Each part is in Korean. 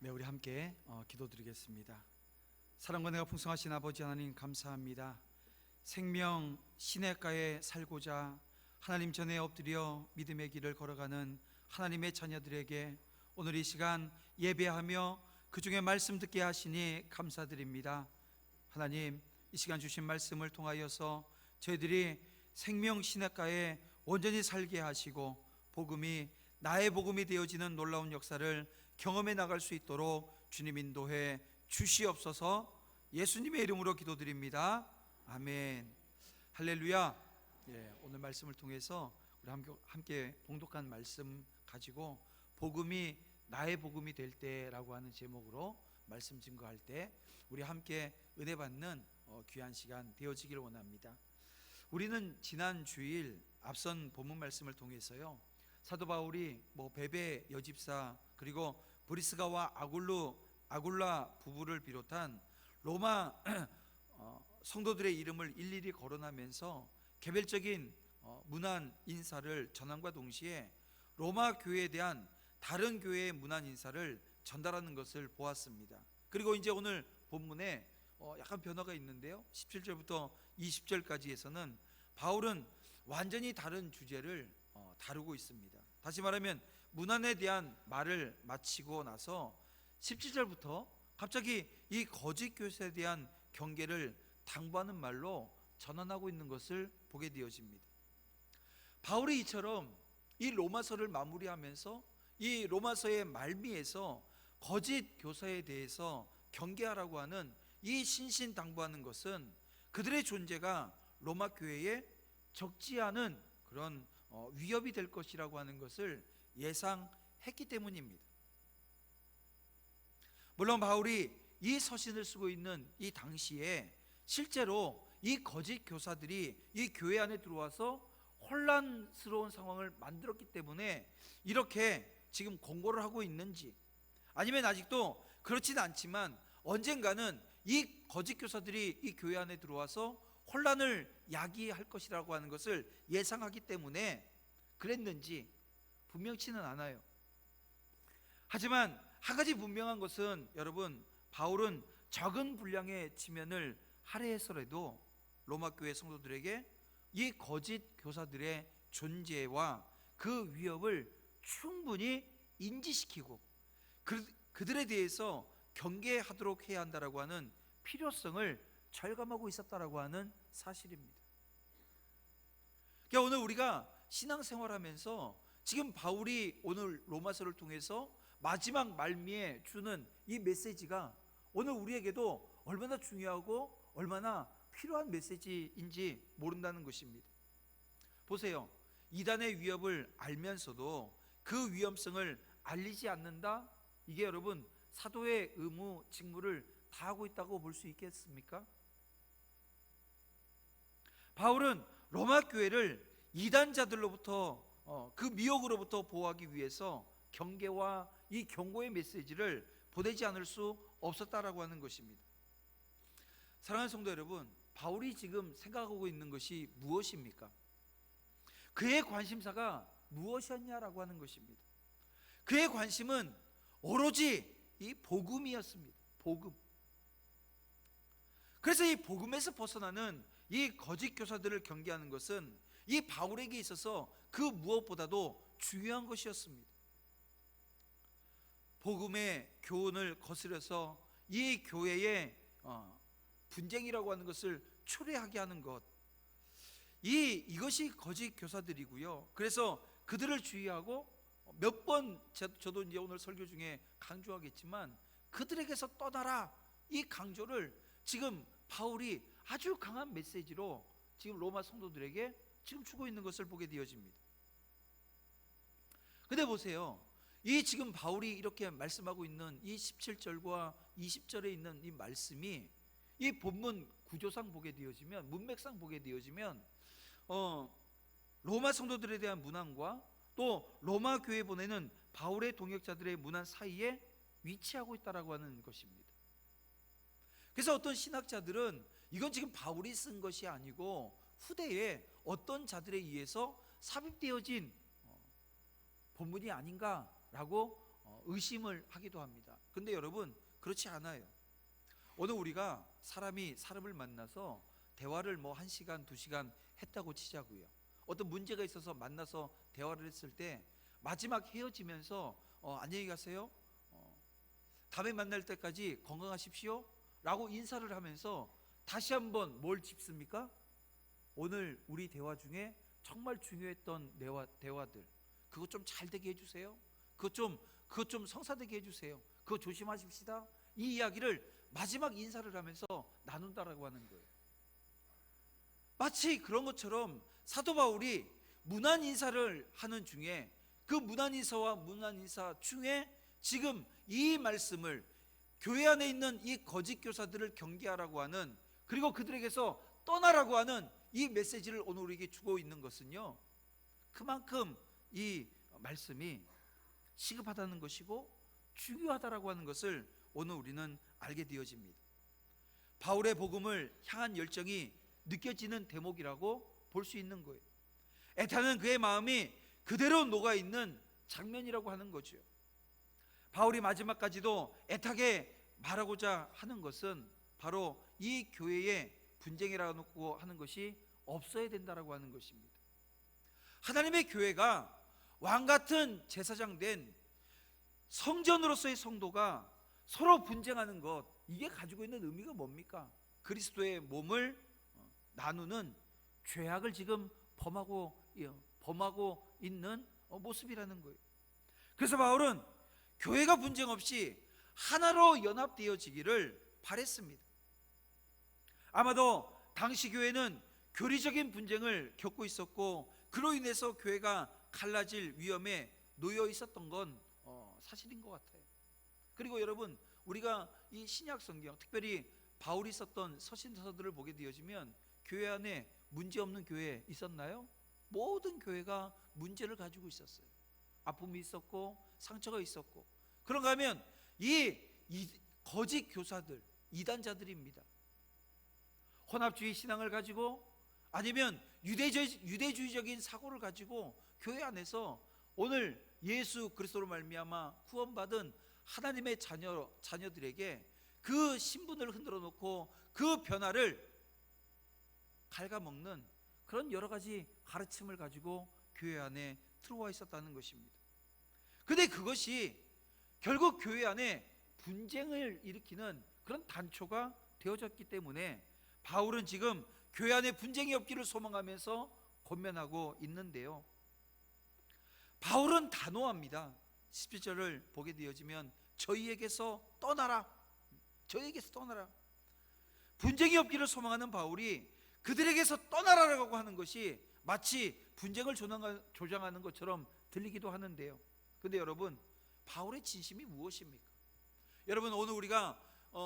네, 우리 함께 기도드리겠습니다. 사랑과 내가 풍성하신 아버지 하나님 감사합니다. 생명 시냇가에 살고자 하나님 전에 엎드려 믿음의 길을 걸어가는 하나님의 자녀들에게 오늘 이 시간 예배하며 그 중에 말씀 듣게 하시니 감사드립니다. 하나님, 이 시간 주신 말씀을 통하여서 저희들이 생명 시냇가에 온전히 살게 하시고 복음이 나의 복음이 되어지는 놀라운 역사를 경험해 나갈 수 있도록 주님 인도해 주시옵소서. 예수님의 이름으로 기도드립니다. 아멘. 할렐루야. 오늘 말씀을 통해서 우리 함께 봉독한 말씀 가지고 복음이 나의 복음이 될 때라고 하는 제목으로 말씀 증거할 때 우리 함께 은혜 받는 귀한 시간 되어지길 원합니다. 우리는 지난 주일 앞선 본문 말씀을 통해서요, 사도 바울이 베베 여집사 그리고 브리스가와 아굴라 부부를 비롯한 로마 성도들의 이름을 일일이 거론하면서 개별적인 문안 인사를 전함과 동시에 로마 교회에 대한 다른 교회의 문안 인사를 전달하는 것을 보았습니다. 그리고 이제 오늘 본문에 약간 변화가 있는데요, 17절부터 20절까지에서는 바울은 완전히 다른 주제를 다루고 있습니다. 다시 말하면 문안에 대한 말을 마치고 나서 17절부터 갑자기 이 거짓 교사에 대한 경계를 당부하는 말로 전환하고 있는 것을 보게 되어집니다. 바울이 이처럼 이 로마서를 마무리하면서 이 로마서의 말미에서 거짓 교사에 대해서 경계하라고 하는 이 신신당부하는 것은 그들의 존재가 로마 교회에 적지 않은 그런 위협이 될 것이라고 하는 것을 예상했기 때문입니다. 물론 바울이 이 서신을 쓰고 있는 이 당시에 실제로 이 거짓 교사들이 이 교회 안에 들어와서 혼란스러운 상황을 만들었기 때문에 이렇게 지금 공고를 하고 있는지, 아니면 아직도 그렇지는 않지만 언젠가는 이 거짓 교사들이 이 교회 안에 들어와서 혼란을 야기할 것이라고 하는 것을 예상하기 때문에 그랬는지 분명치는 않아요. 하지만 한 가지 분명한 것은, 여러분, 바울은 적은 분량의 지면을 할애해서라도 로마 교회 성도들에게 이 거짓 교사들의 존재와 그 위협을 충분히 인지시키고 그들에 대해서 경계하도록 해야 한다라고 하는 필요성을 절감하고 있었다라고 하는 사실입니다. 그러니까 오늘 우리가 신앙생활하면서 지금 바울이 오늘 로마서를 통해서 마지막 말미에 주는 이 메시지가 오늘 우리에게도 얼마나 중요하고 얼마나 필요한 메시지인지 모른다는 것입니다. 보세요, 이단의 위협을 알면서도 그 위험성을 알리지 않는다? 이게 여러분 사도의 의무, 직무를 다하고 있다고 볼 수 있겠습니까? 바울은 로마 교회를 이단자들로부터 그 미혹으로부터 보호하기 위해서 경계와 이 경고의 메시지를 보내지 않을 수 없었다라고 하는 것입니다. 사랑하는 성도 여러분, 바울이 지금 생각하고 있는 것이 무엇입니까? 그의 관심사가 무엇이었냐라고 하는 것입니다. 그의 관심은 오로지 이 복음이었습니다. 복음. 그래서 이 복음에서 벗어나는 이 거짓 교사들을 경계하는 것은 이 바울에게 있어서 그 무엇보다도 중요한 것이었습니다. 복음의 교훈을 거스려서 이 교회의 분쟁이라고 하는 것을 초래하게 하는 것, 이것이 거짓 교사들이고요. 그래서 그들을 주의하고 몇 번 저도 이제 오늘 설교 중에 강조하겠지만 그들에게서 떠나라, 이 강조를 지금 바울이 아주 강한 메시지로 지금 로마 성도들에게 지금 주고 있는 것을 보게 되어집니다. 근데 보세요, 이 지금 바울이 이렇게 말씀하고 있는 이 17절과 20절에 있는 이 말씀이 이 본문 구조상 보게 되어지면, 문맥상 보게 되어지면 로마 성도들에 대한 문안과 또 로마 교회에 보내는 바울의 동역자들의 문안 사이에 위치하고 있다라고 하는 것입니다. 그래서 어떤 신학자들은 이건 지금 바울이 쓴 것이 아니고 후대에 어떤 자들에 의해서 삽입되어진 본문이 아닌가라고 의심을 하기도 합니다. 근데 여러분, 그렇지 않아요. 오늘 우리가 사람을 만나서 대화를 뭐 1시간, 2시간 했다고 치자고요. 어떤 문제가 있어서 만나서 대화를 했을 때 마지막 헤어지면서 안녕히 가세요, 다음에 만날 때까지 건강하십시오 라고 인사를 하면서 다시 한번 뭘 짚습니까? 오늘 우리 대화 중에 정말 중요했던 대화들, 그거 좀 잘 되게 해주세요, 그거 좀 성사되게 해주세요, 그거 조심하십시다, 이 이야기를 마지막 인사를 하면서 나눈다라고 하는 거예요. 마치 그런 것처럼 사도 바울이 문안 인사를 하는 중에, 그 문안 인사와 문안 인사 중에 지금 이 말씀을, 교회 안에 있는 이 거짓 교사들을 경계하라고 하는, 그리고 그들에게서 떠나라고 하는 이 메시지를 오늘 우리에게 주고 있는 것은요, 그만큼 이 말씀이 시급하다는 것이고 중요하다라고 하는 것을 오늘 우리는 알게 되어집니다. 바울의 복음을 향한 열정이 느껴지는 대목이라고 볼 수 있는 거예요. 애타는 그의 마음이 그대로 녹아있는 장면이라고 하는 거죠. 바울이 마지막까지도 애타게 말하고자 하는 것은 바로 이 교회의 분쟁이라고 하는 것이 없어야 된다라고 하는 것입니다. 하나님의 교회가 왕같은 제사장 된 성전으로서의 성도가 서로 분쟁하는 것, 이게 가지고 있는 의미가 뭡니까? 그리스도의 몸을 나누는 죄악을 지금 범하고 있는 모습이라는 거예요. 그래서 바울은 교회가 분쟁 없이 하나로 연합되어지기를 바랬습니다. 아마도 당시 교회는 교리적인 분쟁을 겪고 있었고, 그로 인해서 교회가 갈라질 위험에 놓여 있었던 건 사실인 것 같아요. 그리고 여러분, 우리가 이 신약 성경, 특별히 바울이 썼던 서신서들을 보게 되어지면 교회 안에 문제 없는 교회 있었나요? 모든 교회가 문제를 가지고 있었어요. 아픔이 있었고 상처가 있었고. 그런가 하면 이 거짓 교사들, 이단자들입니다. 혼합주의 신앙을 가지고, 아니면 유대주의적인 사고를 가지고 교회 안에서 오늘 예수 그리스도로 말미암아 구원받은 하나님의 자녀들에게 그 신분을 흔들어 놓고 그 변화를 갉아먹는 그런 여러 가지 가르침을 가지고 교회 안에 들어와 있었다는 것입니다. 근데 그것이 결국 교회 안에 분쟁을 일으키는 그런 단초가 되어졌기 때문에 바울은 지금 교회 안에 분쟁이 없기를 소망하면서 권면하고 있는데요, 바울은 단호합니다. 17절을 보게 되어지면 저희에게서 떠나라, 저희에게서 떠나라. 분쟁이 없기를 소망하는 바울이 그들에게서 떠나라라고 하는 것이 마치 분쟁을 조장하는 것처럼 들리기도 하는데요, 근데 여러분, 바울의 진심이 무엇입니까? 여러분, 오늘 우리가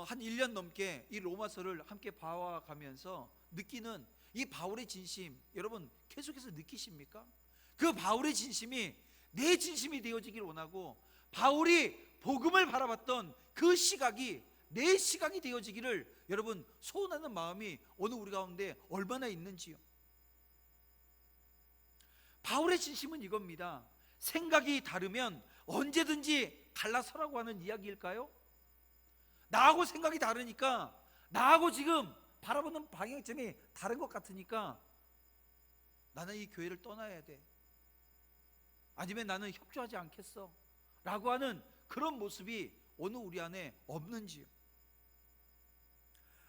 한 1년 넘게 이 로마서를 함께 봐와가면서 느끼는 이 바울의 진심, 여러분 계속해서 느끼십니까? 그 바울의 진심이 내 진심이 되어지길 원하고, 바울이 복음을 바라봤던 그 시각이 내 시각이 되어지기를 여러분 소원하는 마음이 오늘 우리 가운데 얼마나 있는지요. 바울의 진심은 이겁니다. 생각이 다르면 언제든지 갈라서라고 하는 이야기일까요? 나하고 생각이 다르니까, 나하고 지금 바라보는 방향점이 다른 것 같으니까 나는 이 교회를 떠나야 돼, 아니면 나는 협조하지 않겠어 라고 하는 그런 모습이 오늘 우리 안에 없는지요.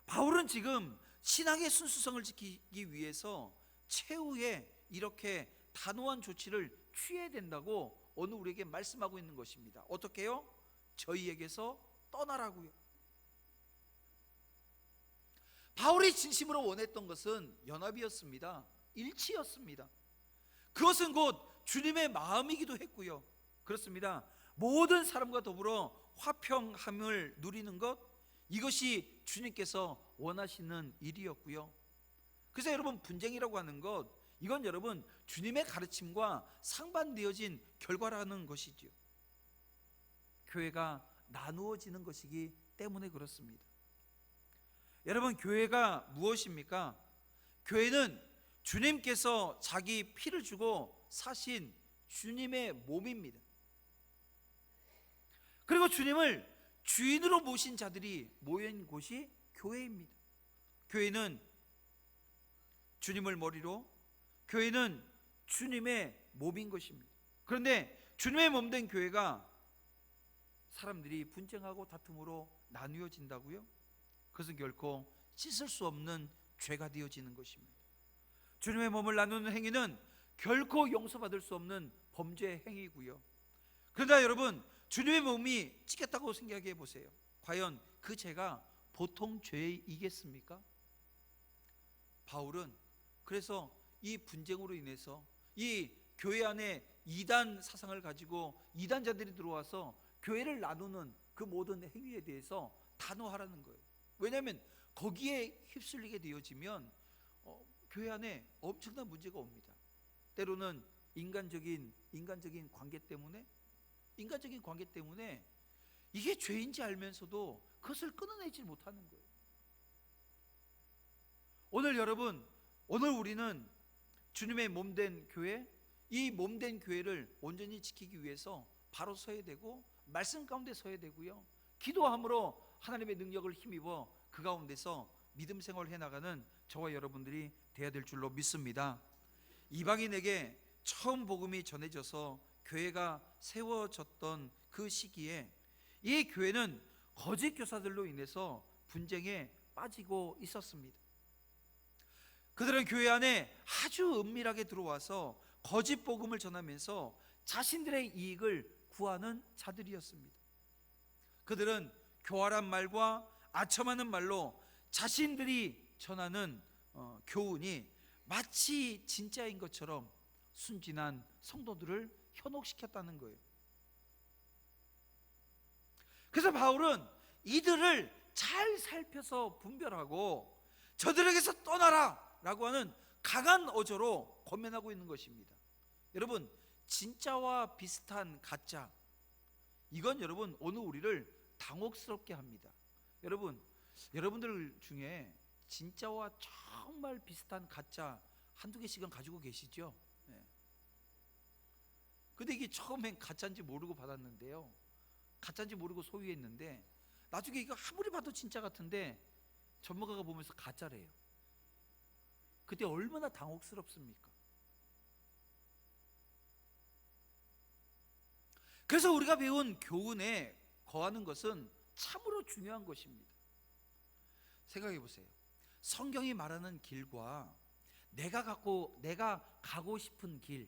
바울은 지금 신앙의 순수성을 지키기 위해서 최후에 이렇게 단호한 조치를 취해야 된다고 오늘 우리에게 말씀하고 있는 것입니다. 어떻게요? 저희에게서 떠나라고요. 바울이 진심으로 원했던 것은 연합이었습니다. 일치였습니다. 그것은 곧 주님의 마음이기도 했고요. 그렇습니다. 모든 사람과 더불어 화평함을 누리는 것, 이것이 주님께서 원하시는 일이었고요. 그래서 여러분, 분쟁이라고 하는 것, 이건 여러분 주님의 가르침과 상반되어진 결과라는 것이죠. 교회가 나누어지는 것이기 때문에 그렇습니다. 여러분, 교회가 무엇입니까? 교회는 주님께서 자기 피를 주고 사신 주님의 몸입니다. 그리고 주님을 주인으로 모신 자들이 모인 곳이 교회입니다. 교회는 주님을 머리로, 교회는 주님의 몸인 것입니다. 그런데 주님의 몸된 교회가 사람들이 분쟁하고 다툼으로 나누어진다고요? 그것은 결코 씻을 수 없는 죄가 되어지는 것입니다. 주님의 몸을 나누는 행위는 결코 용서받을 수 없는 범죄 행위고요. 그러나 여러분, 주님의 몸이 찢겼다고 생각해 보세요. 과연 그 죄가 보통 죄이겠습니까? 바울은 그래서 이 분쟁으로 인해서 이 교회 안에 이단 사상을 가지고 이단자들이 들어와서 교회를 나누는 그 모든 행위에 대해서 단호하라는 거예요. 왜냐하면 거기에 휩쓸리게 되어지면 교회 안에 엄청난 문제가 옵니다. 때로는 인간적인 관계 때문에 이게 죄인지 알면서도 그것을 끊어내지 못하는 거예요. 오늘 우리는 주님의 몸된 교회, 이 몸된 교회를 온전히 지키기 위해서 바로 서야 되고 말씀 가운데 서야 되고요, 기도함으로 하나님의 능력을 힘입어 그 가운데서 믿음 생활을 해나가는 저와 여러분들이 되어야 될 줄로 믿습니다. 이방인에게 처음 복음이 전해져서 교회가 세워졌던 그 시기에 이 교회는 거짓 교사들로 인해서 분쟁에 빠지고 있었습니다. 그들은 교회 안에 아주 은밀하게 들어와서 거짓 복음을 전하면서 자신들의 이익을 구하는 자들이었습니다. 그들은 교활한 말과 아첨하는 말로 자신들이 전하는 교훈이 마치 진짜인 것처럼 순진한 성도들을 현혹시켰다는 거예요. 그래서 바울은 이들을 잘 살펴서 분별하고 저들에게서 떠나라 라고 하는 강한 어조로 권면하고 있는 것입니다. 여러분, 진짜와 비슷한 가짜, 이건 여러분 오늘 우리를 당혹스럽게 합니다. 여러분들 중에 진짜와 정말 비슷한 가짜 한두 개씩은 가지고 계시죠? 네. 근데 이게 처음엔 가짜인지 모르고 받았는데요, 가짜인지 모르고 소유했는데 나중에 이거 아무리 봐도 진짜 같은데 전문가가 보면서 가짜래요. 그때 얼마나 당혹스럽습니까? 그래서 우리가 배운 교훈에 거하는 것은 참으로 중요한 것입니다. 생각해 보세요. 성경이 말하는 길과 내가 가고 싶은 길,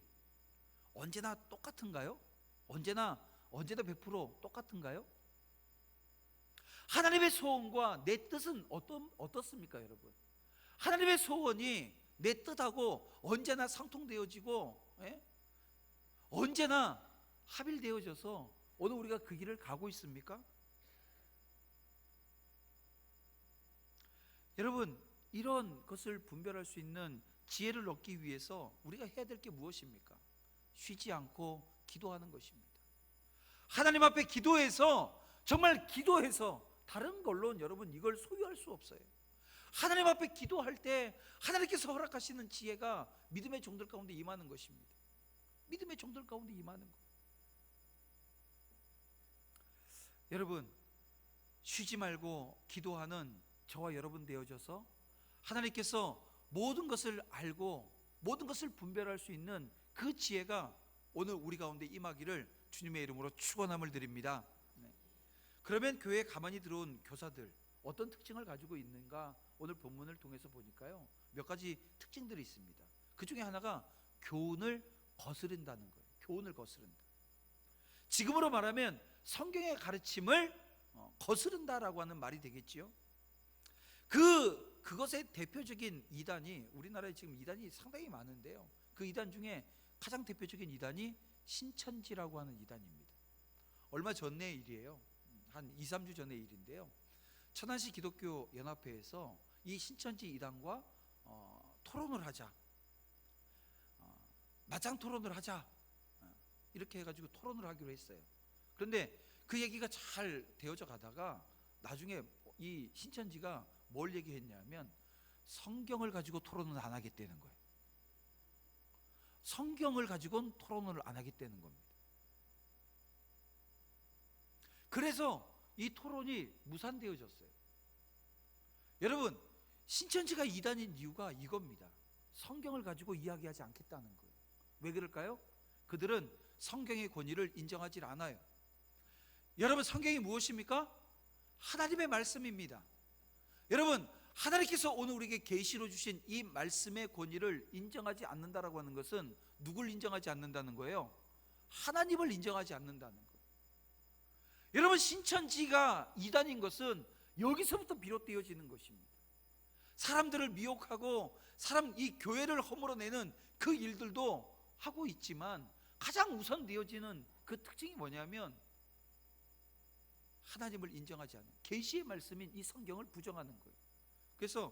언제나 똑같은가요? 언제나 100% 똑같은가요? 하나님의 소원과 내 뜻은 어떻습니까, 여러분? 하나님의 소원이 내 뜻하고 언제나 상통되어지고, 언제나 합일되어져서 오늘 우리가 그 길을 가고 있습니까? 여러분, 이런 것을 분별할 수 있는 지혜를 얻기 위해서 우리가 해야 될 게 무엇입니까? 쉬지 않고 기도하는 것입니다. 하나님 앞에 기도해서, 정말 기도해서, 다른 걸로는 여러분 이걸 소유할 수 없어요. 하나님 앞에 기도할 때 하나님께서 허락하시는 지혜가 믿음의 종들 가운데 임하는 것입니다. 믿음의 종들 가운데 임하는 것. 여러분, 쉬지 말고 기도하는 저와 여러분 되어져서 하나님께서 모든 것을 알고 모든 것을 분별할 수 있는 그 지혜가 오늘 우리 가운데 임하기를 주님의 이름으로 축원함을 드립니다. 그러면 교회에 가만히 들어온 교사들 어떤 특징을 가지고 있는가, 오늘 본문을 통해서 보니까요, 몇 가지 특징들이 있습니다. 그 중에 하나가 교훈을 거스른다는 거예요. 교훈을 거스른다. 지금으로 말하면 성경의 가르침을 거스른다라고 하는 말이 되겠지요. 그것의 대표적인 이단이, 우리나라에 지금 이단이 상당히 많은데요, 그 이단 중에 가장 대표적인 이단이 신천지라고 하는 이단입니다. 얼마 전의 일이에요. 한 2-3주 전의 일인데요, 천안시 기독교 연합회에서 이 신천지 이단과 토론을 하자, 맞짱 토론을 하자, 이렇게 해가지고 토론을 하기로 했어요. 그런데 그 얘기가 잘 되어져 가다가 나중에 이 신천지가 뭘 얘기했냐면 성경을 가지고 토론을 안 하겠다는 거예요. 성경을 가지고는 토론을 안 하겠다는 겁니다. 그래서 이 토론이 무산되어졌어요. 여러분, 신천지가 이단인 이유가 이겁니다. 성경을 가지고 이야기하지 않겠다는 거예요. 왜 그럴까요? 그들은 성경의 권위를 인정하지 않아요. 여러분, 성경이 무엇입니까? 하나님의 말씀입니다. 여러분, 하나님께서 오늘 우리에게 계시로 주신 이 말씀의 권위를 인정하지 않는다라고 하는 것은 누굴 인정하지 않는다는 거예요? 하나님을 인정하지 않는다는 거예요. 여러분, 신천지가 이단인 것은 여기서부터 비롯되어지는 것입니다. 사람들을 미혹하고 이 교회를 허물어내는 그 일들도 하고 있지만 가장 우선되어지는 그 특징이 뭐냐면 하나님을 인정하지 않는, 계시의 말씀인 이 성경을 부정하는 거예요. 그래서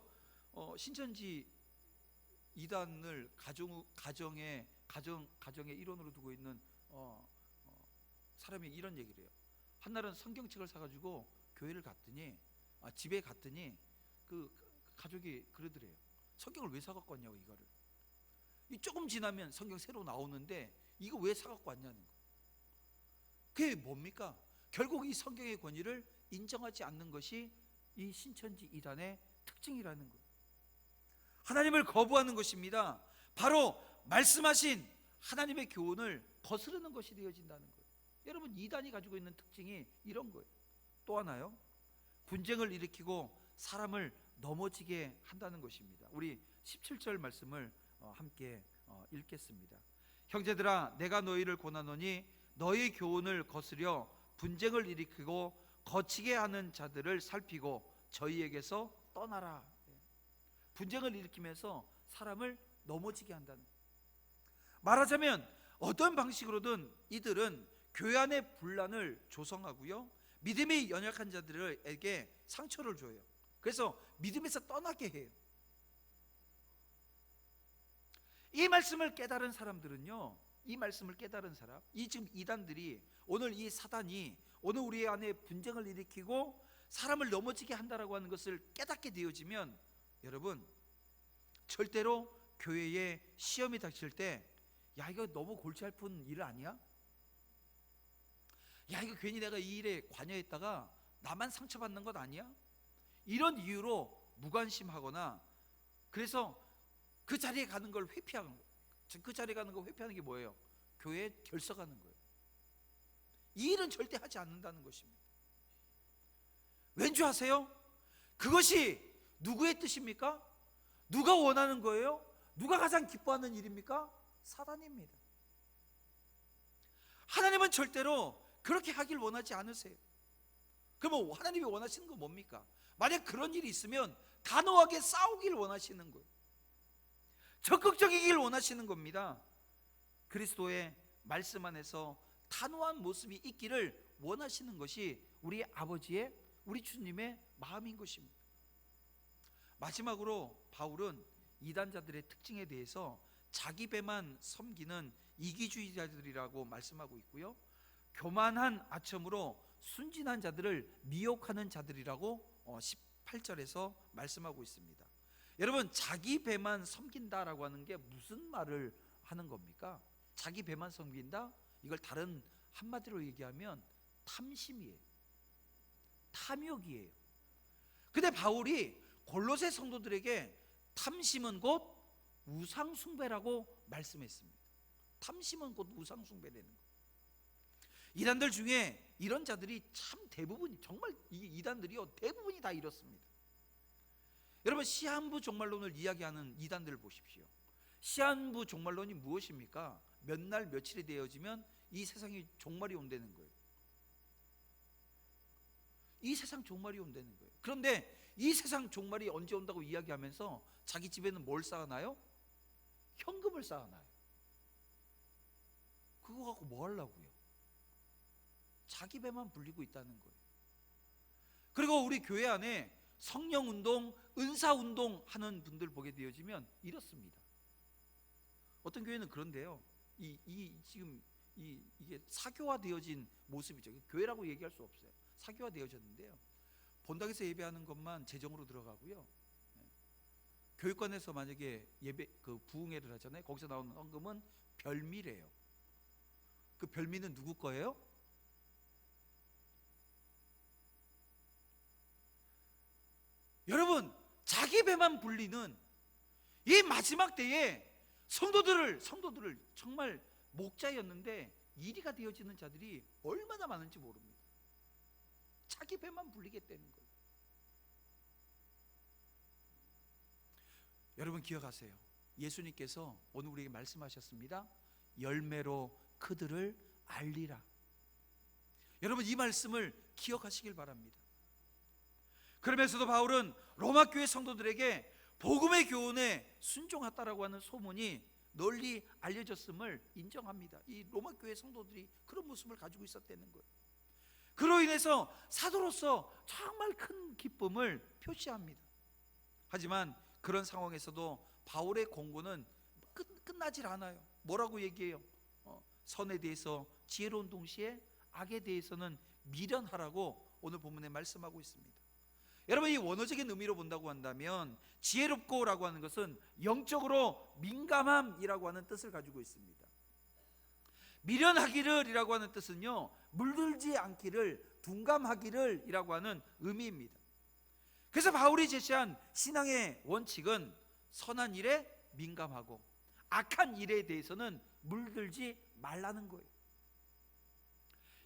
신천지 이단을 가정의 일원으로 두고 있는 사람이 이런 얘기를 해요. 한날은 성경책을 사가지고 교회를 갔더니 집에 갔더니 그 가족이 그러더래요. 성경을 왜 사갖고 왔냐고. 이거를 조금 지나면 성경 새로 나오는데 이거 왜 사갖고 왔냐는 거. 그게 뭡니까? 결국 이 성경의 권위를 인정하지 않는 것이 이 신천지 이단의 특징이라는 거예요. 하나님을 거부하는 것입니다. 바로 말씀하신 하나님의 교훈을 거스르는 것이 되어진다는 거예요. 여러분, 이단이 가지고 있는 특징이 이런 거예요. 또 하나요, 분쟁을 일으키고 사람을 넘어지게 한다는 것입니다. 우리 17절 말씀을 함께 읽겠습니다. 형제들아, 내가 너희를 권하노니 너희 교훈을 거스려 분쟁을 일으키고 거치게 하는 자들을 살피고 저희에게서 떠나라. 분쟁을 일으키면서 사람을 넘어지게 한다는, 말하자면 어떤 방식으로든 이들은 교회 안의 분란을 조성하고요, 믿음이 연약한 자들에게 상처를 줘요. 그래서 믿음에서 떠나게 해요. 이 말씀을 깨달은 사람들은요, 이 지금 이단들이, 오늘 이 사단이 오늘 우리 안에 분쟁을 일으키고 사람을 넘어지게 한다라고 하는 것을 깨닫게 되어지면, 여러분, 절대로 교회에 시험이 닥칠 때, 야, 이거 너무 골치 아픈 일 아니야? 야, 이거 괜히 내가 이 일에 관여했다가 나만 상처받는 것 아니야? 이런 이유로 무관심하거나, 그래서 그 자리에 가는 걸 회피하는 거예요. 그 자리에 가는 걸 회피하는 게 뭐예요? 교회에 결석하는 거예요. 이 일은 절대 하지 않는다는 것입니다. 왠지 아세요? 그것이 누구의 뜻입니까? 누가 원하는 거예요? 누가 가장 기뻐하는 일입니까? 사단입니다. 하나님은 절대로 그렇게 하길 원하지 않으세요. 그러면 하나님이 원하시는 건 뭡니까? 만약 그런 일이 있으면 단호하게 싸우길 원하시는 거예요. 적극적이길 원하시는 겁니다. 그리스도의 말씀 안에서 단호한 모습이 있기를 원하시는 것이 우리 아버지의, 우리 주님의 마음인 것입니다. 마지막으로 바울은 이단자들의 특징에 대해서 자기 배만 섬기는 이기주의자들이라고 말씀하고 있고요, 교만한 아첨으로 순진한 자들을 미혹하는 자들이라고 18절에서 말씀하고 있습니다. 여러분, 자기 배만 섬긴다라고 하는 게 무슨 말을 하는 겁니까? 자기 배만 섬긴다? 이걸 다른 한마디로 얘기하면 탐심이에요. 탐욕이에요. 근데 바울이 골로새 성도들에게 탐심은 곧 우상숭배라고 말씀했습니다. 탐심은 곧 우상숭배라는 거. 이단들 중에 이런 자들이 참 대부분, 정말 이 이단들이요, 대부분이 다 이렇습니다. 여러분, 시한부 종말론을 이야기하는 이단들을 보십시오. 시한부 종말론이 무엇입니까? 몇 날 며칠이 되어지면 이 세상이 종말이 온다는 거예요. 이 세상 종말이 온다는 거예요. 그런데 이 세상 종말이 언제 온다고 이야기하면서 자기 집에는 뭘 쌓아놔요? 현금을 쌓아놔요. 그거 갖고 뭐 하려고요? 자기 배만 불리고 있다는 거예요. 그리고 우리 교회 안에 성령운동, 은사운동 하는 분들 보게 되어지면 이렇습니다. 어떤 교회는 그런데요, 지금 이게 사교화되어진 모습이죠. 교회라고 얘기할 수 없어요. 사교화되어졌는데요, 본당에서 예배하는 것만 재정으로 들어가고요, 교육관에서 만약에 예배 부흥회를 하잖아요. 거기서 나오는 헌금은 별미래요. 그 별미는 누구 거예요? 여러분, 자기 배만 불리는 이 마지막 때에 성도들을 정말 목자였는데 이리가 되어지는 자들이 얼마나 많은지 모릅니다. 자기 배만 불리겠다는 거예요. 여러분 기억하세요. 예수님께서 오늘 우리에게 말씀하셨습니다. 열매로 그들을 알리라. 여러분 이 말씀을 기억하시길 바랍니다. 그러면서도 바울은 로마 교회 성도들에게 복음의 교훈에 순종했다라고 하는 소문이 널리 알려졌음을 인정합니다. 이 로마 교회 성도들이 그런 모습을 가지고 있었다는 거예요. 그로 인해서 사도로서 정말 큰 기쁨을 표시합니다. 하지만 그런 상황에서도 바울의 공고는 끝나질 않아요. 뭐라고 얘기해요? 선에 대해서 지혜로운 동시에 악에 대해서는 미련하라고 오늘 본문에 말씀하고 있습니다. 여러분 이 원어적인 의미로 본다고 한다면 지혜롭고라고 하는 것은 영적으로 민감함이라고 하는 뜻을 가지고 있습니다. 미련하기를 이라고 하는 뜻은요, 물들지 않기를, 둔감하기를 이라고 하는 의미입니다. 그래서 바울이 제시한 신앙의 원칙은 선한 일에 민감하고 악한 일에 대해서는 물들지 말라는 거예요.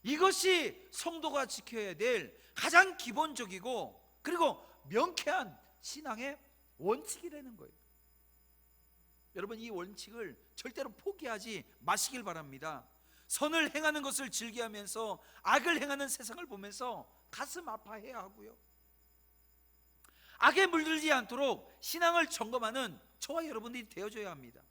이것이 성도가 지켜야 될 가장 기본적이고 그리고 명쾌한 신앙의 원칙이라는 거예요. 여러분 이 원칙을 절대로 포기하지 마시길 바랍니다. 선을 행하는 것을 즐겨하면서 악을 행하는 세상을 보면서 가슴 아파해야 하고요, 악에 물들지 않도록 신앙을 점검하는 저와 여러분들이 되어줘야 합니다.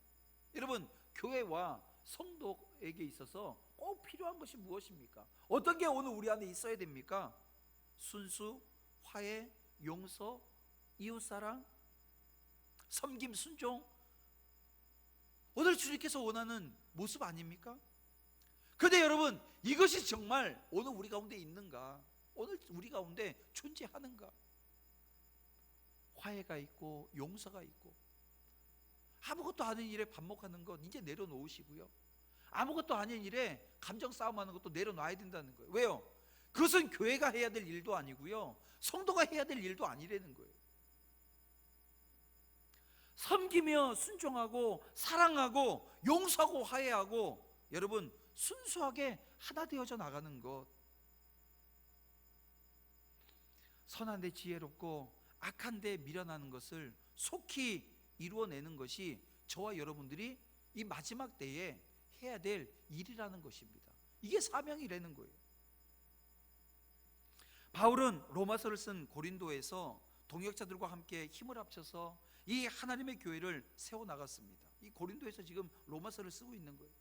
여러분 교회와 성도에게 있어서 꼭 필요한 것이 무엇입니까? 어떤 게 오늘 우리 안에 있어야 됩니까? 순수, 화해, 용서, 이웃사랑, 섬김, 순종, 오늘 주님께서 원하는 모습 아닙니까? 그런데 여러분 이것이 정말 오늘 우리 가운데 있는가? 오늘 우리 가운데 존재하는가? 화해가 있고 용서가 있고 아무것도 아닌 일에 반목하는 것 이제 내려놓으시고요, 아무것도 아닌 일에 감정 싸움하는 것도 내려놔야 된다는 거예요. 왜요? 그것은 교회가 해야 될 일도 아니고요, 성도가 해야 될 일도 아니라는 거예요. 섬기며 순종하고 사랑하고 용서하고 화해하고 여러분 순수하게 하나 되어져 나가는 것, 선한데 지혜롭고 악한데 미련하는 것을 속히 이루어내는 것이 저와 여러분들이 이 마지막 때에 해야 될 일이라는 것입니다. 이게 사명이라는 거예요. 바울은 로마서를 쓴 고린도에서 동역자들과 함께 힘을 합쳐서 이 하나님의 교회를 세워나갔습니다. 이 고린도에서 지금 로마서를 쓰고 있는 거예요.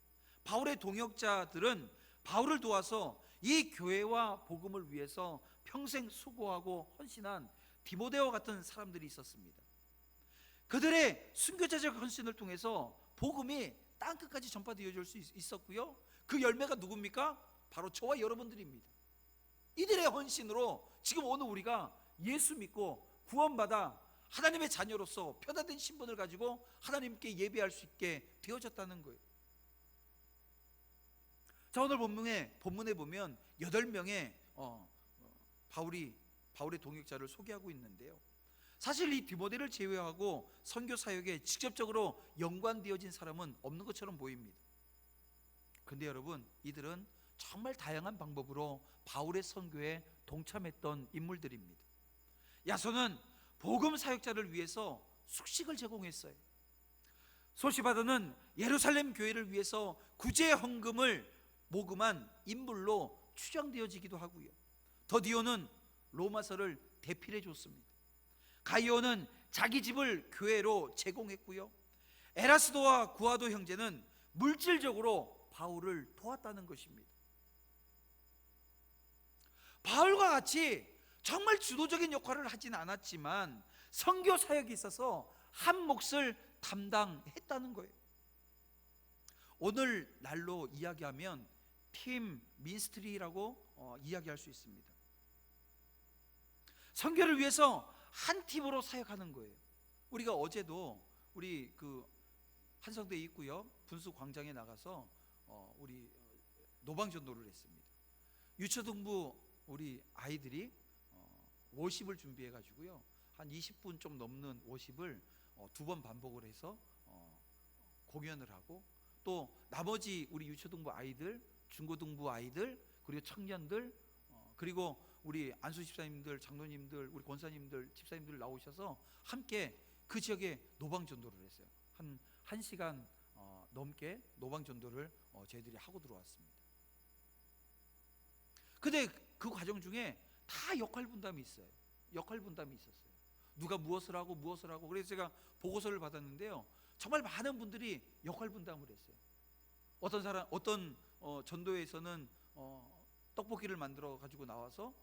바울의 동역자들은 바울을 도와서 이 교회와 복음을 위해서 평생 수고하고 헌신한 디모데와 같은 사람들이 있었습니다. 그들의 순교자적 헌신을 통해서 복음이 땅끝까지 전파되어질 수 있었고요, 그 열매가 누굽니까? 바로 저와 여러분들입니다. 이들의 헌신으로 지금 오늘 우리가 예수 믿고 구원받아 하나님의 자녀로서 변화된 신분을 가지고 하나님께 예배할 수 있게 되어졌다는 거예요. 자, 오늘 본문에 보면 8명의 바울의 동역자를 소개하고 있는데요, 사실 이 디모데를 제외하고 선교 사역에 직접적으로 연관되어진 사람은 없는 것처럼 보입니다. 그런데 여러분 이들은 정말 다양한 방법으로 바울의 선교에 동참했던 인물들입니다. 야손은 복음 사역자를 위해서 숙식을 제공했어요. 소시바드는 예루살렘 교회를 위해서 구제 헌금을 모금한 인물로 추정되어지기도 하고요, 더디오는 로마서를 대필해 줬습니다. 가이오는 자기 집을 교회로 제공했고요, 에라스도와 구아도 형제는 물질적으로 바울을 도왔다는 것입니다. 바울과 같이 정말 주도적인 역할을 하진 않았지만 선교 사역에 있어서 한 몫을 담당했다는 거예요. 오늘 날로 이야기하면 팀 민스트리라고 이야기할 수 있습니다. 선교를 위해서 한 팀으로 사역하는 거예요. 우리가 어제도 우리 한성대에 있고요, 분수 광장에 나가서 우리 노방전도를 했습니다. 유초등부 우리 아이들이 워십을 준비해 가지고요 한 20분 좀 넘는 워십을 2번 반복을 해서 공연을 하고, 또 나머지 우리 유초등부 아이들, 중고등부 아이들, 그리고 청년들, 그리고 우리 안수 집사님들, 장로님들, 우리 권사님들, 집사님들 나오셔서 함께 그 지역에 노방 전도를 했어요. 한 1시간 넘게 노방 전도를 저희들이 하고 들어왔습니다. 근데 그 과정 중에 다 역할 분담이 있어요. 역할 분담이 있었어요. 누가 무엇을 하고. 그래서 제가 보고서를 받았는데요, 정말 많은 분들이 역할 분담을 했어요. 어떤 전도회에서는 떡볶이를 만들어 가지고 나와서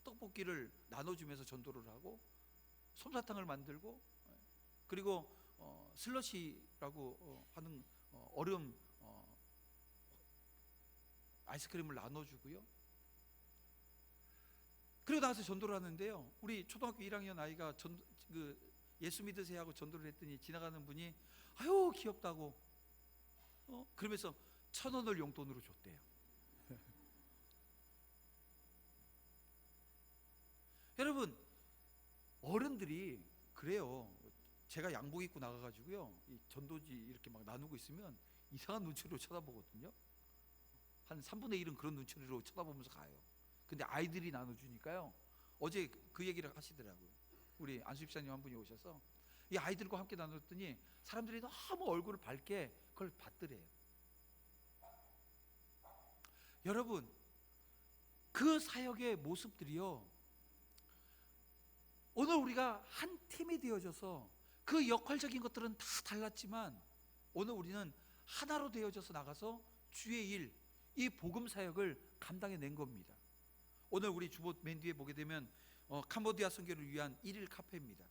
떡볶이를 나눠주면서 전도를 하고, 솜사탕을 만들고, 그리고 슬러시라고 하는 얼음 아이스크림을 나눠주고요. 그리고 나서 전도를 하는데요, 우리 초등학교 1학년 아이가 예수 믿으세요 하고 전도를 했더니 지나가는 분이 아유 귀엽다고 그러면서 1,000원을 용돈으로 줬대요. 여러분, 어른들이 그래요. 제가 양복 입고 나가가지고요, 이 전도지 이렇게 막 나누고 있으면 이상한 눈치로 쳐다보거든요. 한 3분의 1은 그런 눈치로 쳐다보면서 가요. 근데 아이들이 나눠주니까요, 어제 그 얘기를 하시더라고요. 우리 안수 집사님 한 분이 오셔서 이 아이들과 함께 나눴더니 사람들이 너무 얼굴을 밝게 그걸 받더래요. 여러분, 그 사역의 모습들이요, 오늘 우리가 한 팀이 되어져서 그 역할적인 것들은 다 달랐지만 오늘 우리는 하나로 되어져서 나가서 주의 일, 이 복음 사역을 감당해낸 겁니다. 오늘 우리 주보 맨 뒤에 보게 되면 캄보디아 선교를 위한 1일 카페입니다.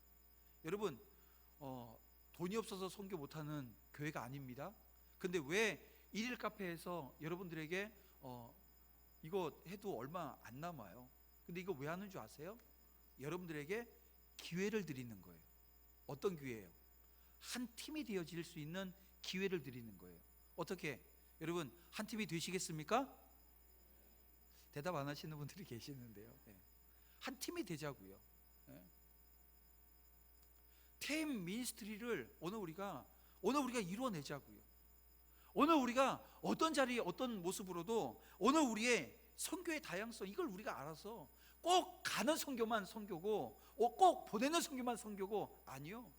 여러분, 돈이 없어서 선교 못하는 교회가 아닙니다. 근데 왜 1일 카페에서 여러분들에게 이거 해도 얼마 안 남아요. 근데 이거 왜 하는 줄 아세요? 여러분들에게 기회를 드리는 거예요. 어떤 기회예요? 한 팀이 되어질 수 있는 기회를 드리는 거예요. 어떻게? 여러분, 한 팀이 되시겠습니까? 대답 안 하시는 분들이 계시는데요. 한 팀이 되자고요. 팀 미니스트리를 오늘 우리가 이루어내자고요. 오늘 우리가 어떤 자리, 어떤 모습으로도 오늘 우리의 선교의 다양성, 이걸 우리가 알아서 꼭 가는 선교만 선교고, 꼭 보내는 선교만 선교고, 아니요.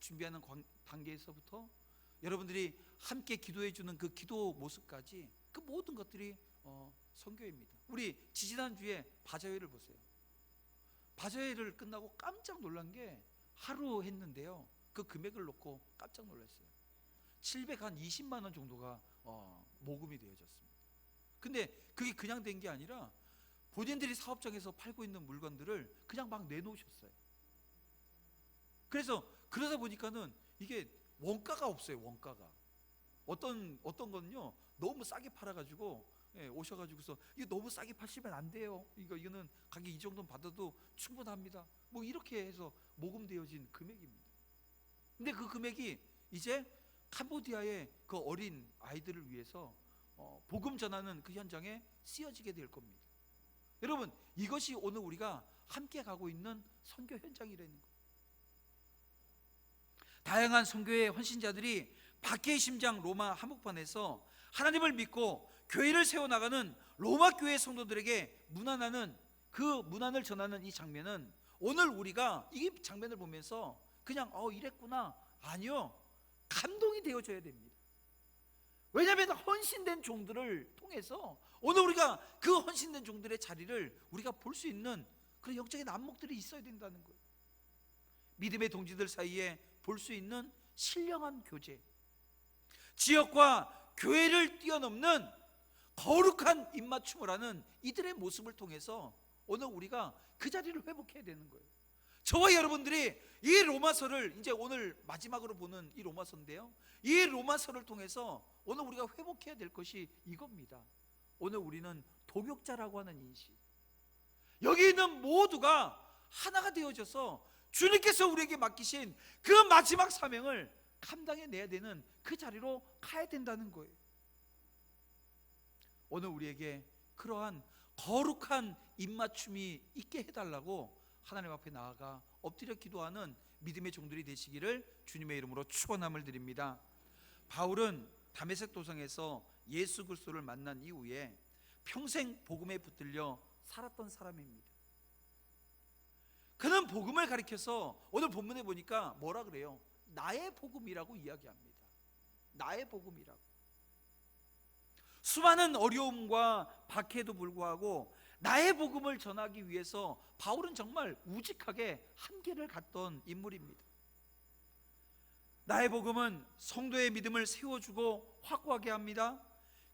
준비하는 단계에서부터 여러분들이 함께 기도해 주는 그 기도 모습까지, 그 모든 것들이 선교입니다. 우리 지지난주에 바자회를 보세요. 바자회를 끝나고 깜짝 놀란 게, 하루 했는데요, 그 금액을 놓고 깜짝 놀랐어요. 720만 원 정도가 모금이 되어졌습니다. 근데 그게 그냥 된 게 아니라 본인들이 사업장에서 팔고 있는 물건들을 그냥 막 내놓으셨어요. 그러다 보니까는 이게 원가가 없어요. 원가가 어떤 거는요, 너무 싸게 팔아가지고 오셔가지고서 이거 너무 싸게 파시면 안 돼요. 이거는 가격 이 정도는 받아도 충분합니다. 뭐 이렇게 해서 모금되어진 금액입니다. 근데 그 금액이 이제 캄보디아의 그 어린 아이들을 위해서 복음 전하는 그 현장에 쓰여지게 될 겁니다. 여러분, 이것이 오늘 우리가 함께 가고 있는 선교 현장이라는 거예요. 다양한 선교의 헌신자들이 박해의 심장 로마 한복판에서 하나님을 믿고 교회를 세워나가는 로마 교회 성도들에게 문안하는, 그 문안을 전하는 이 장면은 오늘 우리가 이 장면을 보면서 그냥 이랬구나, 아니요, 감동이 되어져야 됩니다. 왜냐하면 헌신된 종들을 통해서 오늘 우리가 그 헌신된 종들의 자리를 우리가 볼 수 있는 그런 영적인 안목들이 있어야 된다는 거예요. 믿음의 동지들 사이에 볼 수 있는 신령한 교제, 지역과 교회를 뛰어넘는 거룩한 입맞춤을 하는 이들의 모습을 통해서 오늘 우리가 그 자리를 회복해야 되는 거예요. 저와 여러분들이 이 로마서를 이제 오늘 마지막으로 보는 이 로마서인데요, 이 로마서를 통해서 오늘 우리가 회복해야 될 것이 이겁니다. 오늘 우리는 동역자라고 하는 인식, 여기 있는 모두가 하나가 되어져서 주님께서 우리에게 맡기신 그 마지막 사명을 감당해내야 되는 그 자리로 가야 된다는 거예요. 오늘 우리에게 그러한 거룩한 입맞춤이 있게 해달라고 하나님 앞에 나아가 엎드려 기도하는 믿음의 종들이 되시기를 주님의 이름으로 축원함을 드립니다. 바울은 다메섹 도상에서 예수 그리스도를 만난 이후에 평생 복음에 붙들려 살았던 사람입니다. 그는 복음을 가리켜서 오늘 본문에 보니까 뭐라 그래요? 나의 복음이라고 이야기합니다. 나의 복음이라고. 수많은 어려움과 박해에도 불구하고 나의 복음을 전하기 위해서 바울은 정말 우직하게 한계를 갔던 인물입니다. 나의 복음은 성도의 믿음을 세워주고 확고하게 합니다.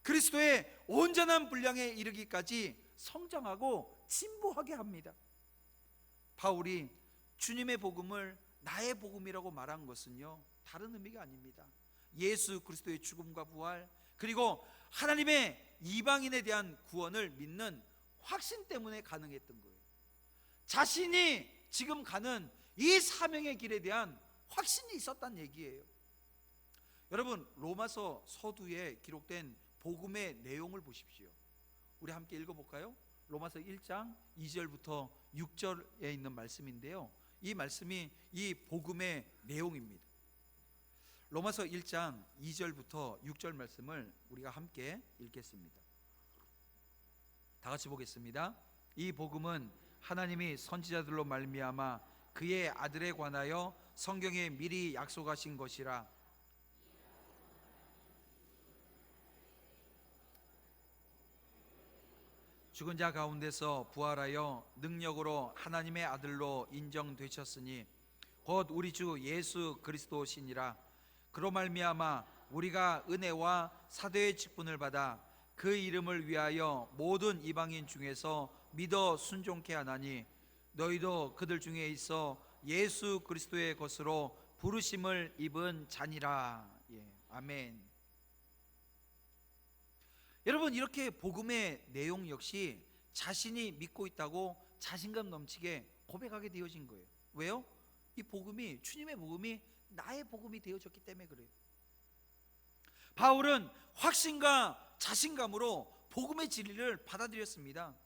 그리스도의 온전한 분량에 이르기까지 성장하고 진보하게 합니다. 바울이 주님의 복음을 나의 복음이라고 말한 것은요, 다른 의미가 아닙니다. 예수 그리스도의 죽음과 부활, 그리고 하나님의 이방인에 대한 구원을 믿는 확신 때문에 가능했던 거예요. 자신이 지금 가는 이 사명의 길에 대한 확신이 있었다는 얘기예요. 여러분, 로마서 서두에 기록된 복음의 내용을 보십시오. 우리 함께 읽어볼까요? 로마서 1장 2절부터 6절에 있는 말씀인데요, 이 말씀이 이 복음의 내용입니다. 로마서 1장 2절부터 6절 말씀을 우리가 함께 읽겠습니다. 다 같이 보겠습니다. 이 복음은 하나님이 선지자들로 말미암아 그의 아들에 관하여 성경에 미리 약속하신 것이라. 죽은 자 가운데서 부활하여 능력으로 하나님의 아들로 인정되셨으니 곧 우리 주 예수 그리스도시니라. 그로 말미암아 우리가 은혜와 사도의 직분을 받아 그 이름을 위하여 모든 이방인 중에서 믿어 순종케 하나니 너희도 그들 중에 있어 예수 그리스도의 것으로 부르심을 입은 자니라. 아멘. 여러분, 이렇게 복음의 내용 역시 자신이 믿고 있다고 자신감 넘치게 고백하게 되어진 거예요. 왜요? 이 복음이, 주님의 복음이 나의 복음이 되어졌기 때문에 그래요. 바울은 확신과 자신감으로 복음의 진리를 받아들였습니다.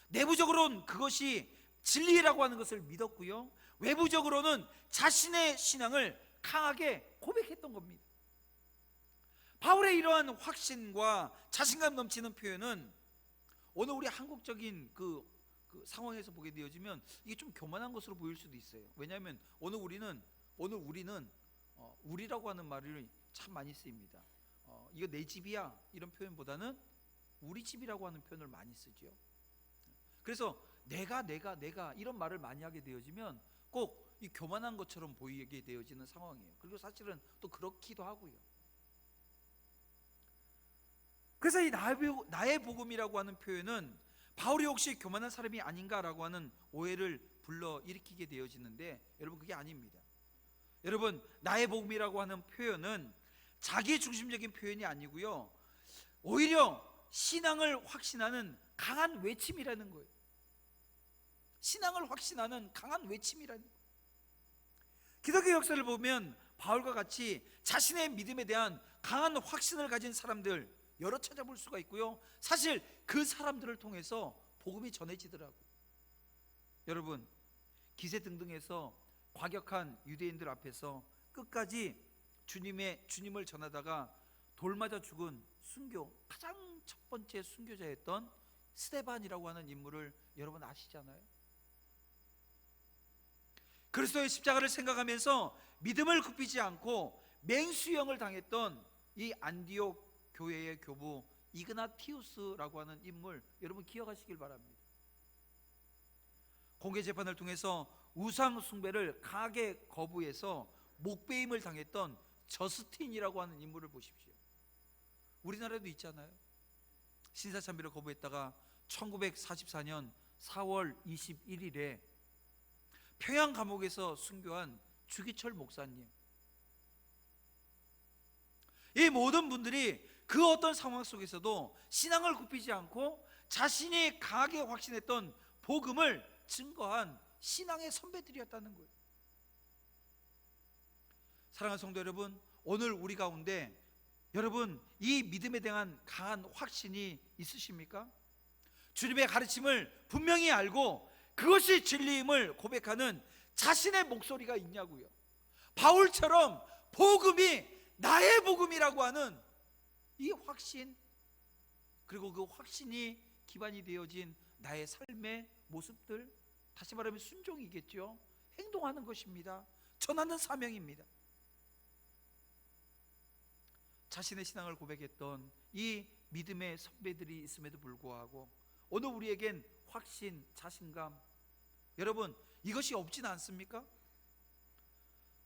내부적으로는 그것이 진리라고 하는 것을 믿었고요, 외부적으로는 자신의 신앙을 강하게 고백했던 겁니다. 바울의 이러한 확신과 자신감 넘치는 표현은 오늘 우리 한국적인 그 상황에서 보게 되어지면 이게 좀 교만한 것으로 보일 수도 있어요. 왜냐하면 오늘 우리는 우리라고 하는 말을 참 많이 쓰입니다. 이거 내 집이야 이런 표현보다는 우리 집이라고 하는 표현을 많이 쓰죠. 그래서 내가 이런 말을 많이 하게 되어지면 꼭 이 교만한 것처럼 보이게 되어지는 상황이에요. 그리고 사실은 또 그렇기도 하고요. 그래서 이 나의 복음이라고 하는 표현은 바울이 혹시 교만한 사람이 아닌가라고 하는 오해를 불러일으키게 되어지는데, 여러분, 그게 아닙니다. 여러분, 나의 복음이라고 하는 표현은 자기 중심적인 표현이 아니고요, 오히려 신앙을 확신하는 강한 외침이라는 거예요. 신앙을 확신하는 강한 외침이라는 거예요. 기독교 역사를 보면 바울과 같이 자신의 믿음에 대한 강한 확신을 가진 사람들 여러 찾아볼 수가 있고요, 사실 그 사람들을 통해서 복음이 전해지더라고요. 여러분, 기세등등해서 과격한 유대인들 앞에서 끝까지 주님을 전하다가 돌 맞아 죽은 순교, 가장 첫 번째 순교자였던 스데반이라고 하는 인물을 여러분 아시잖아요. 그리스도의 십자가를 생각하면서 믿음을 굽히지 않고 맹수형을 당했던 이 안디옥 교회의 교부 이그나티우스라고 하는 인물, 여러분 기억하시길 바랍니다. 공개 재판을 통해서 우상 숭배를 강하게 거부해서 목배임을 당했던 저스틴이라고 하는 인물을 보십시오. 우리나라에도 있잖아요. 신사참배를 거부했다가 1944년 4월 21일에 평양 감옥에서 순교한 주기철 목사님, 이 모든 분들이 그 어떤 상황 속에서도 신앙을 굽히지 않고 자신이 강하게 확신했던 복음을 증거한 신앙의 선배들이었다는 거예요. 사랑하는 성도 여러분, 오늘 우리 가운데 여러분 이 믿음에 대한 강한 확신이 있으십니까? 주님의 가르침을 분명히 알고 그것이 진리임을 고백하는 자신의 목소리가 있냐고요. 바울처럼 복음이 나의 복음이라고 하는 이 확신, 그리고 그 확신이 기반이 되어진 나의 삶의 모습들, 다시 말하면 순종이겠죠. 행동하는 것입니다. 전하는 사명입니다. 자신의 신앙을 고백했던 이 믿음의 선배들이 있음에도 불구하고 오늘 우리에겐 확신, 자신감, 여러분 이것이 없진 않습니까?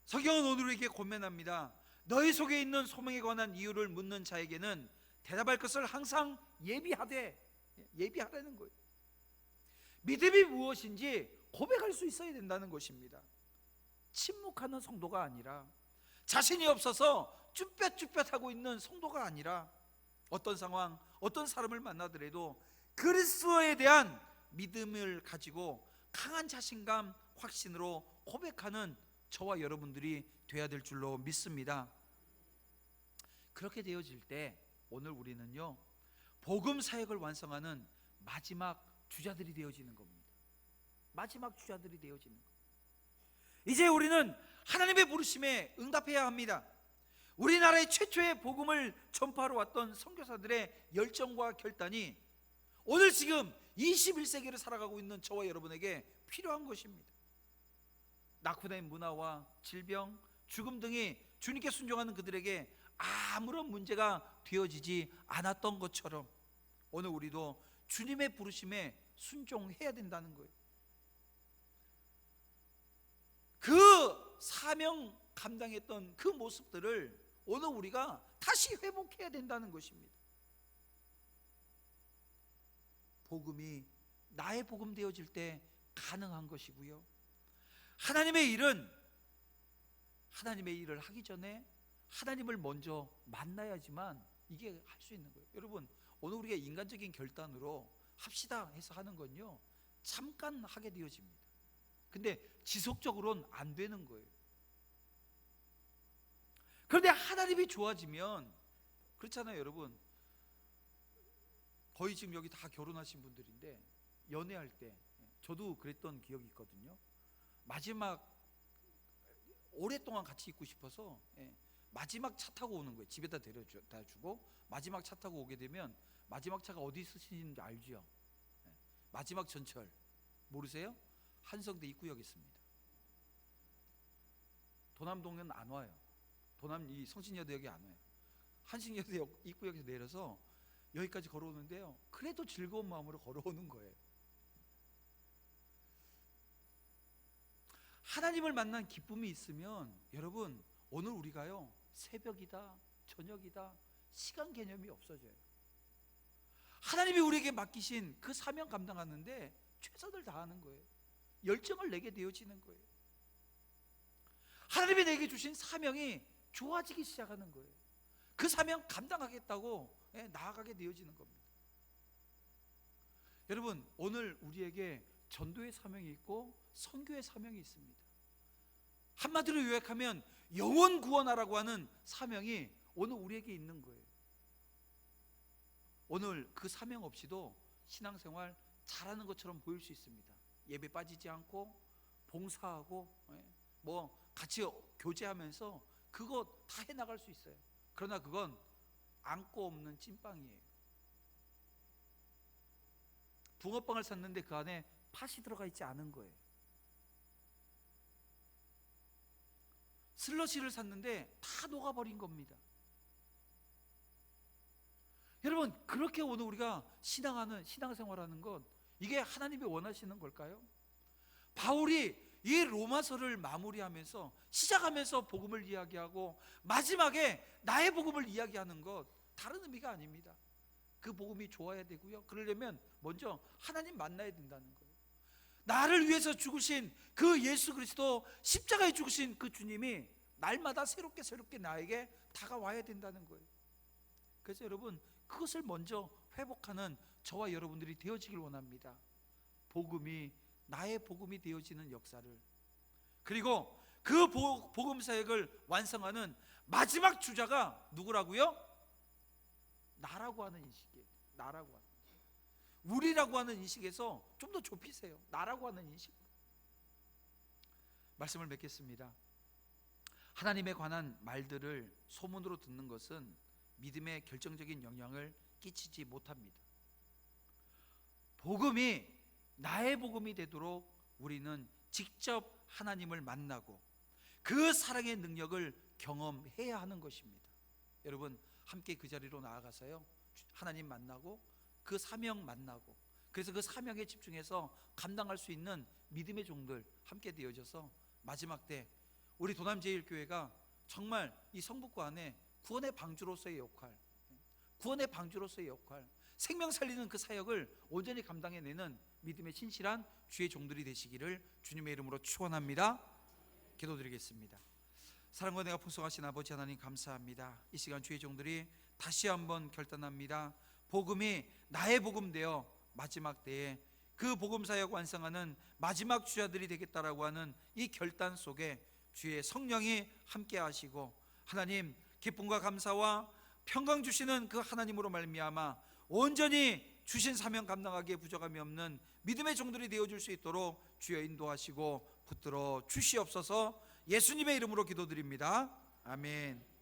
성경은 오늘 우리에게 권면합니다. 너희 속에 있는 소망에 관한 이유를 묻는 자에게는 대답할 것을 항상 예비하라는 거예요. 믿음이 무엇인지 고백할 수 있어야 된다는 것입니다. 침묵하는 성도가 아니라, 자신이 없어서 쭈뼛쭈뼛하고 있는 성도가 아니라, 어떤 상황, 어떤 사람을 만나더라도 그리스도에 대한 믿음을 가지고 강한 자신감, 확신으로 고백하는 저와 여러분들이 돼야 될 줄로 믿습니다. 그렇게 되어질 때 오늘 우리는요, 복음 사역을 완성하는 마지막 주자들이 되어지는 겁니다. 마지막 주자들이 되어지는 겁니다. 이제 우리는 하나님의 부르심에 응답해야 합니다. 우리나라의 최초의 복음을 전파하러 왔던 선교사들의 열정과 결단이 오늘 지금 21세기를 살아가고 있는 저와 여러분에게 필요한 것입니다. 낙후된 문화와 질병, 죽음 등이 주님께 순종하는 그들에게 아무런 문제가 되어지지 않았던 것처럼 오늘 우리도 주님의 부르심에 순종해야 된다는 거예요. 그 사명 감당했던 그 모습들을 오늘 우리가 다시 회복해야 된다는 것입니다. 복음이 나의 복음 되어질 때 가능한 것이고요, 하나님의 일은 하나님의 일을 하기 전에 하나님을 먼저 만나야지만 이게 할 수 있는 거예요. 여러분, 오늘 우리가 인간적인 결단으로 합시다 해서 하는 건요, 잠깐 하게 되어집니다. 근데 지속적으로는 안 되는 거예요. 그런데 하나님이 좋아지면, 그렇잖아요 여러분. 거의 지금 여기 다 결혼하신 분들인데 연애할 때 저도 그랬던 기억이 있거든요. 마지막 오랫동안 같이 있고 싶어서 마지막 차 타고 오는 거예요. 집에다 데려다 주고 마지막 차 타고 오게 되면 마지막 차가 어디 쓰시는지 알죠? 마지막 전철 모르세요? 한성대 입구역에 있습니다. 도남동은 안 와요. 도남 이 성신여대역에 안 와요. 한신여대역 입구역에서 내려서 여기까지 걸어오는데요, 그래도 즐거운 마음으로 걸어오는 거예요. 하나님을 만난 기쁨이 있으면 여러분, 오늘 우리가요, 새벽이다, 저녁이다, 시간 개념이 없어져요. 하나님이 우리에게 맡기신 그 사명 감당하는데 최선을 다하는 거예요. 열정을 내게 되어지는 거예요. 하나님이 내게 주신 사명이 좋아지기 시작하는 거예요. 그 사명 감당하겠다고 나아가게 되어지는 겁니다. 여러분, 오늘 우리에게 전도의 사명이 있고 선교의 사명이 있습니다. 한마디로 요약하면 영혼 구원하라고 하는 사명이 오늘 우리에게 있는 거예요. 오늘 그 사명 없이도 신앙생활 잘하는 것처럼 보일 수 있습니다. 예배 빠지지 않고 봉사하고 뭐 같이 교제하면서 그거 다 해나갈 수 있어요. 그러나 그건 안고 없는 찐빵이에요. 붕어빵을 샀는데 그 안에 팥이 들어가 있지 않은 거예요. 슬러시를 샀는데 다 녹아버린 겁니다. 여러분, 그렇게 오늘 우리가 신앙생활하는 건 이게 하나님이 원하시는 걸까요? 바울이 이 로마서를 마무리하면서, 시작하면서 복음을 이야기하고 마지막에 나의 복음을 이야기하는 것, 다른 의미가 아닙니다. 그 복음이 좋아야 되고요, 그러려면 먼저 하나님 만나야 된다는 거예요. 나를 위해서 죽으신 그 예수 그리스도, 십자가에 죽으신 그 주님이 날마다 새롭게 나에게 다가와야 된다는 거예요. 그래서 여러분, 그것을 먼저 회복하는 저와 여러분들이 되어지길 원합니다. 복음이 나의 복음이 되어지는 역사를, 그리고 그 복음 사역을 완성하는 마지막 주자가 누구라고요? 나라고 하는 인식이에요. 나라고 하는 인식. 우리라고 하는 인식에서 좀 더 좁히세요. 나라고 하는 인식으로. 말씀을 맺겠습니다. 하나님에 관한 말들을 소문으로 듣는 것은 믿음에 결정적인 영향을 끼치지 못합니다. 복음이 나의 복음이 되도록 우리는 직접 하나님을 만나고 그 사랑의 능력을 경험해야 하는 것입니다. 여러분, 함께 그 자리로 나아가서요, 하나님 만나고 그 사명 만나고, 그래서 그 사명에 집중해서 감당할 수 있는 믿음의 종들 함께 되어져서 마지막 때 우리 도남제일교회가 정말 이 성북구 안에 구원의 방주로서의 역할, 구원의 방주로서의 역할, 생명 살리는 그 사역을 온전히 감당해내는 믿음의 신실한 주의 종들이 되시기를 주님의 이름으로 축원합니다. 기도드리겠습니다. 사랑과 은혜가 풍성하신 아버지 하나님, 감사합니다. 이 시간 주의 종들이 다시 한번 결단합니다. 복음이 나의 복음 되어 마지막 때에 그 복음 사역 완성하는 마지막 주자들이 되겠다라고 하는 이 결단 속에 주의 성령이 함께 하시고, 하나님 기쁨과 감사와 평강 주시는 그 하나님으로 말미암아 온전히 주신 사명 감당하기에 부족함이 없는 믿음의 종들이 되어줄 수 있도록 주여 인도하시고 붙들어 주시옵소서. 예수님의 이름으로 기도드립니다. 아멘.